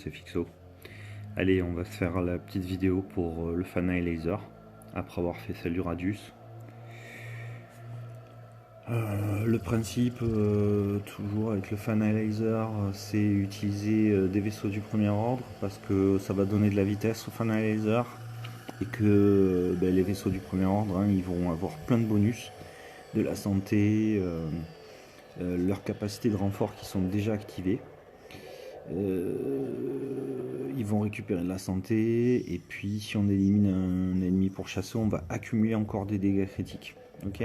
c'est Fixo. Allez, on va se faire la petite vidéo pour le Fana Laser, après avoir fait celle du Radius. Le principe, toujours avec le Fana Laser, c'est utiliser des vaisseaux du premier ordre, parce que ça va donner de la vitesse au Fana Laser, et que les vaisseaux du premier ordre, hein, ils vont avoir plein de bonus, de la santé, leurs capacités de renfort qui sont déjà activées. Ils vont récupérer de la santé, et puis si on élimine un ennemi pour chasser, on va accumuler encore des dégâts critiques. Ok.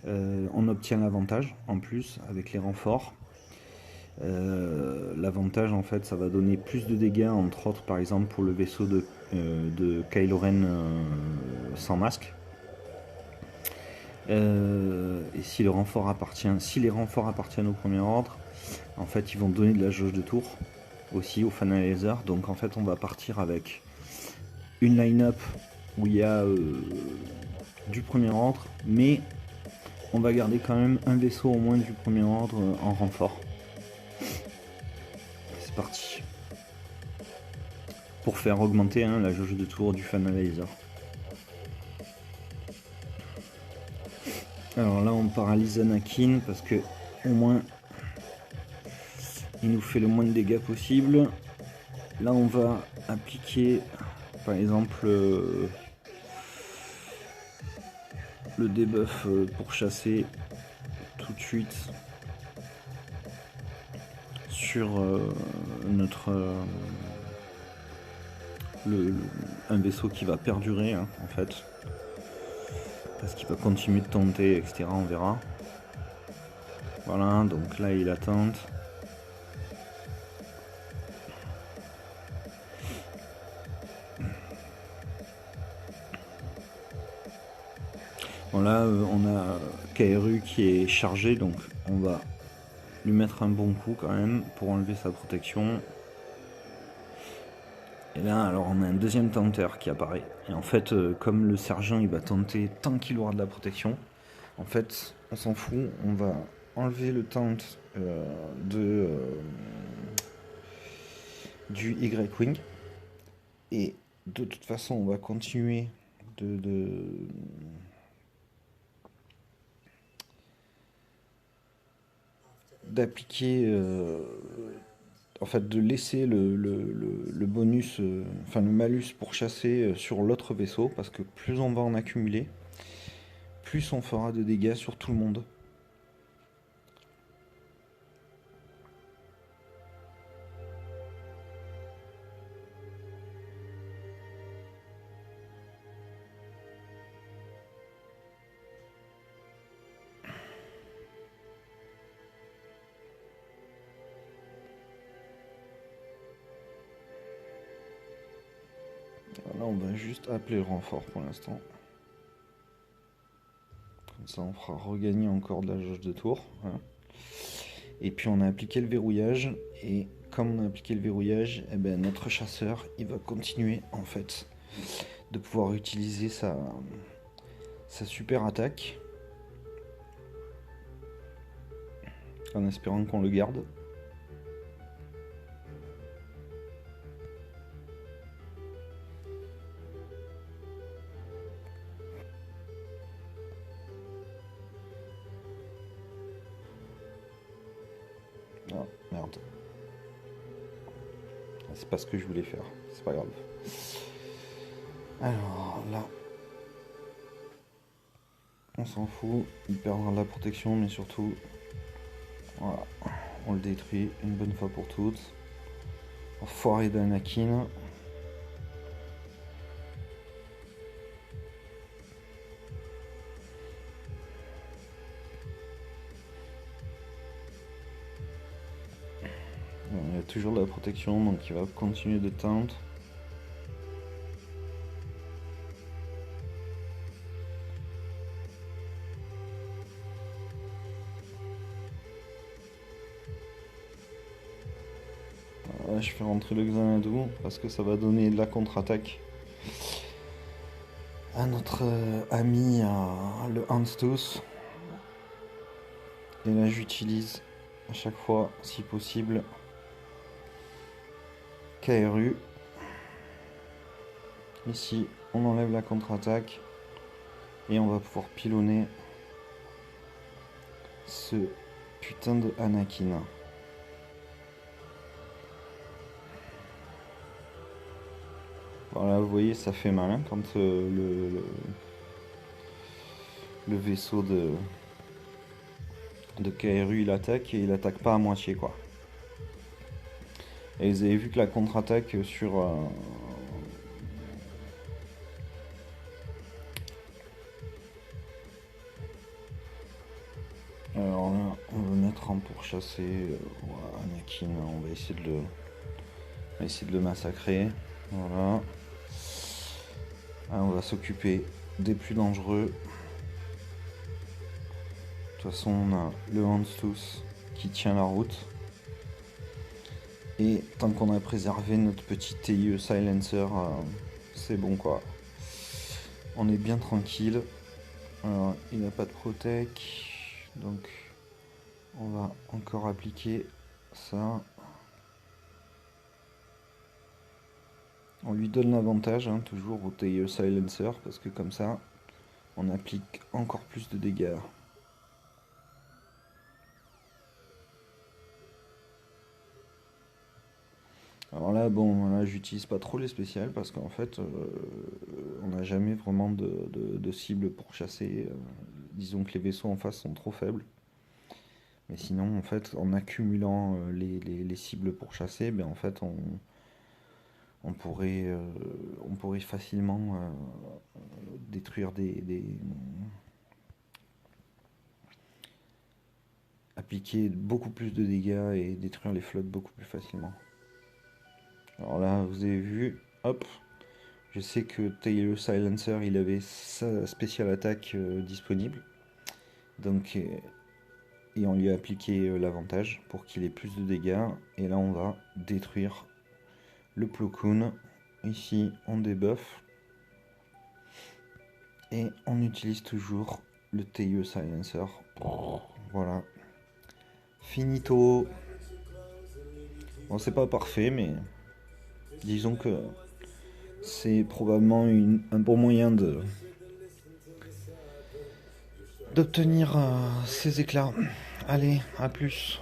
On obtient l'avantage en plus avec les renforts. L'avantage, en fait, ça va donner plus de dégâts, entre autres par exemple pour le vaisseau de Kylo Ren sans masque. Et si les renforts appartiennent au premier ordre, en fait ils vont donner de la jauge de tour aussi au Fana Laser. Donc en fait on va partir avec une line-up où il y a du premier ordre, mais on va garder quand même un vaisseau au moins du premier ordre en renfort. C'est parti pour faire augmenter la jauge de tour du Fana Laser. Alors là on paralyse Anakin parce que au moins il nous fait le moins de dégâts possible. Là on va appliquer par exemple le debuff pour chasser tout de suite sur un vaisseau qui va perdurer en fait, parce qu'il va continuer de tenter, etc. On verra. Voilà, donc là il attente. Bon là on a KRU qui est chargé, donc on va lui mettre un bon coup quand même pour enlever sa protection. Et là alors on a un deuxième tenteur qui apparaît. Et en fait comme le sergent il va tenter tant qu'il aura de la protection, en fait on s'en fout, on va enlever le taunt du Y-Wing. Et de toute façon on va continuer d'appliquer en fait de laisser le bonus, enfin le malus pour chasser sur l'autre vaisseau, parce que plus on va en accumuler, plus on fera de dégâts sur tout le monde. Là on va juste appeler le renfort pour l'instant. Comme ça on fera regagner encore de la jauge de tour. Hein. Et puis on a appliqué le verrouillage, et comme on a appliqué le verrouillage, notre chasseur il va continuer en fait de pouvoir utiliser sa super attaque, en espérant qu'on le garde. Ah, merde. C'est pas ce que je voulais faire, c'est pas grave. Alors là, on s'en fout, il perdra de la protection, mais surtout, voilà, on le détruit une bonne fois pour toutes. Enfoiré d'Anakin. Il y a toujours de la protection, donc il va continuer de tenter. Là, je fais rentrer le Xanadu parce que ça va donner de la contre-attaque à notre ami le Hanstus. Et là j'utilise à chaque fois, si possible, KRU. Ici, on enlève la contre-attaque et on va pouvoir pilonner ce putain de Anakin. Voilà, vous voyez, ça fait mal hein, quand le vaisseau de KRU il attaque et il attaque pas à moitié quoi. Et vous avez vu que la contre-attaque sur alors là on va mettre en pourchasser Anakin, on va essayer de le massacrer. Voilà. On va s'occuper des plus dangereux. De toute façon on a le Hanstus qui tient la route. Et tant qu'on a préservé notre petit TIE Silencer, c'est bon quoi. On est bien tranquille. Alors, il n'a pas de protec. Donc on va encore appliquer ça. On lui donne l'avantage, hein, toujours au TIE Silencer, parce que comme ça, on applique encore plus de dégâts. Alors là, bon, là, j'utilise pas trop les spéciales parce qu'en fait, on n'a jamais vraiment de cible pour chasser. Disons que les vaisseaux en face sont trop faibles. Mais sinon, en fait, en accumulant les cibles pour chasser, ben, en fait, on pourrait facilement détruire appliquer beaucoup plus de dégâts et détruire les flottes beaucoup plus facilement. Alors là, vous avez vu, hop, je sais que Taylor Silencer, il avait sa spéciale attaque disponible. Donc, et on lui a appliqué l'avantage pour qu'il ait plus de dégâts. Et là, on va détruire le Plo Koon. Ici, on débuffe. Et on utilise toujours le TIE Silencer. Voilà. Finito. Bon, c'est pas parfait, mais disons que c'est probablement un bon moyen d'obtenir ces éclats. Allez, à plus.